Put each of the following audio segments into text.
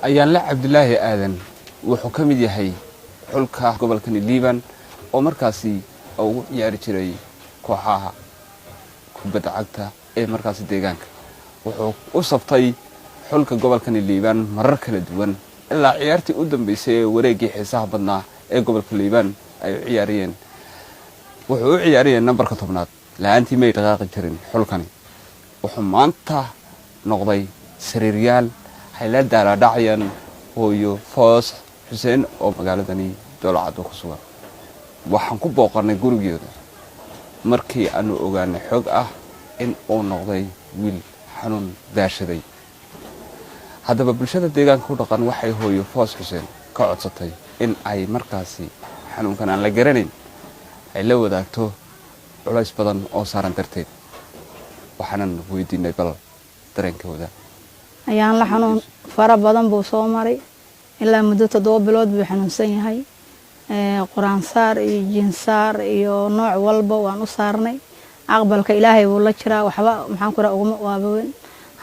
ayaan la Cabdulaahi aadan wuxuu ka mid yahay xulka gobolka Liibaan oo markaasi ugu ciyaari jiray kooxaha kubadda cagta ee markaasi deegaanka wuxuu u saftay xulka gobolka Liibaan marar kala duwan ilaa ciyaartii u dambeysay wareegii xiisaha badnaa ee gobolka Liibaan ay ciyaariyeen wuxuu u ciyaariyay nambarka 10aad laantii may dhaqaaqi jirin xulkani wuxuu maanta noqday sariiryaal hay'adda la dhacyan hooyo Foos Xuseen oo magaaladani Dowlacad ku sugan waxaan ku booqanay gurigooda markii aanu ogaanay xog ah in uu noqday wiil xanuun daashaday haddaba bulshada deegaanka ku dhaqan waxay hooyo Foos Xuseen ka codsatay in ay markaasi xanuunkan aan la garanayn ay la wadaagto culays badan oo saaran darteed waxaan weydiinay bal dareenkooda ayaan la xanuun fara badan buu soo maray ilaa muddo 7 bilood buu xanuunsan yahay quraan saar iyo jin saar iyo nooc walba waan u saarnay aqbalka ilaahay wuu la jiraa waxba maxaan ku raacay uma waabayn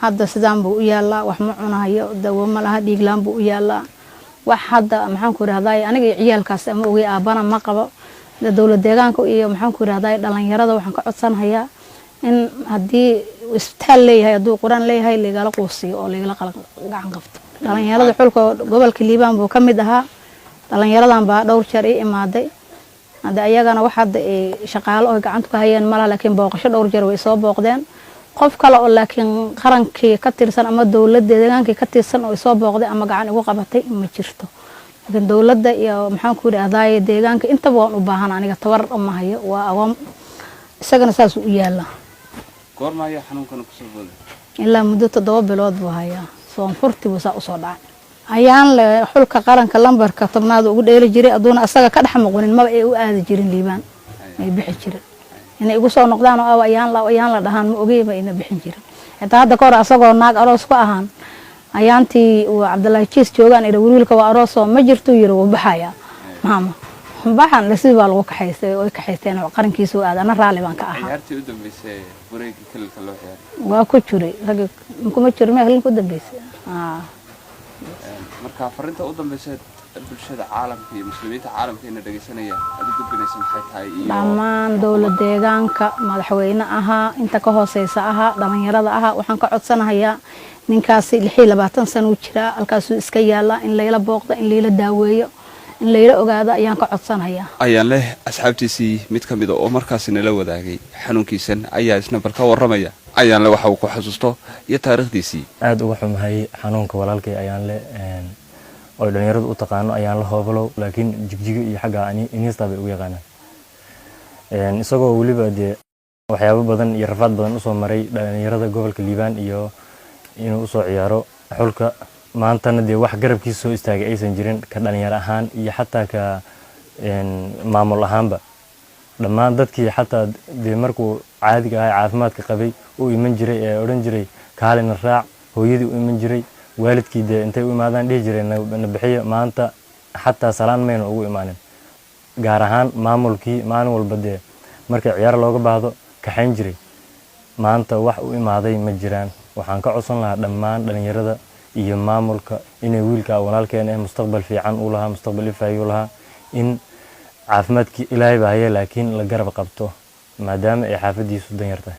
hadda sidaan buu u yaalaa wax ma cunayo dawo ma laha dhiig laan buu u yaalaa wax hadda maxaan ku raahday aniga ciyaalkaas ama ogeey aabana ma qabo dawladda deegaanka iyo maxaan ku raahday dhalinyarada waxaan ka codsanayaa in hadii isbitaal leeyahay haduu quraan leeyahay leegala qoosiyo oo leegala gacan qabto dhalinyarada xulka gobolka Liibaan buu kamid ahaa dhalinyaradan baa dhowr jeer ay imaaday hada ayagana wax hadda shaqaale oo gacanta ka hayeen malaha laakiin booqasho dhowr jeer way soo booqdeen qof kale oo laakiin qarankii ka tirsan ama dawladda deegaanka ka tirsan oo soo booqday ama gacan ugu qabatay ma jirto laakiin dawladda iyo maxaan ku raahday deegaanka inta waan u baahan aniga tawar ma hayo waa agoon isagana saas u yaala goorma ayaa xanuunkan ku soo booday ilaa muddo 7 bilood buu hayaa soo furti buu saa u soo dhacay ayaan la xulka qaranka lambarka 10aad ugu dheeli jiray aduuna asaga ka dhax maqonin ma ay u aadi jirin Liibaan ay bixi jireen inay igu soo noqdaan oo ayaan la dhahan ma ogeeyba ina bixin jirin inta hadda ka hor asagoo naag aroos ku ahaan ayaantii uu Cabdulaahi Jiis joogan ila wiilka waa aroos oo ma jirto yiri uu baxaya maama baxan la sidii baa lagu kaxaystay oo kaxaysteen qarankiisu aadana raali baan ka ahaa ciyaartii u dambeysay wareegii kale loo ciyaaray waa ku jiray rag kuma jirin meel ku dambeysay marka farinta u dambeysay bulshada caalamka iyo muslimiinta caalamka in dhageysanaya aad u gudbinaysan maxay tahay iyo dhamaan dawladda deegaanka madaxweyne ahaa inta ka hooseysa ahaa dhalinyarada ahaa waxaan ka codsanayaa ninkaasi 26 sano jira halkaas uu iska yaala in layla booqdo in layla daaweeyo in layla ogaado ayaan ka codsanayaa ayaan leh asxaabtiisii mid kamid oo markaas nala wadaagay xanuunkiisan ayaa isna bal ka waramaya ayaan leh waxa uu ku xasuusto iyo taariikhdiisii aad ugu xumahay xanuunka walaalkay ayaan leh oo dhalinyaradu u taqaano ayaan la hoobalo laakiin jigjiga iyo xaga iniista bay ugu yaqaanaan isagoo waliba waxyaabo badan iyo rafaad badan u soo maray dhalinyarada gobolka Liibaan iyo inuu soo ciyaaro xulka maantana wax garabkiisa soo istaagay aysan jirin ka dhalinyar ahaan iyo xataa ka maamul ahaanba dhamaan dadkii xataa markuu caadiga ah caafimaadka qabay uu iman jiray ee oran jiray kaalina raac hooyadii u iman jiray waalidkii intay u imaadaan dhigi jireen na bixiyo maanta xataa salaan mayna ugu imaanin gaar ahaan maamulkii maalin walba markay ciyaar looga baahdo kaxayn jiray maanta wax u imaaday ma jiraan waxaan ka codsan lahaa dhammaan dhalinyarada iyo maamulka inay wiilka walaalkeen mustaqbal fiican u lahaa mustaqbal ifaayo lahaa in caafimaadkii ilaahay baa haya laakiin la garab qabto maadaama ay xaafadiisu dan yartahay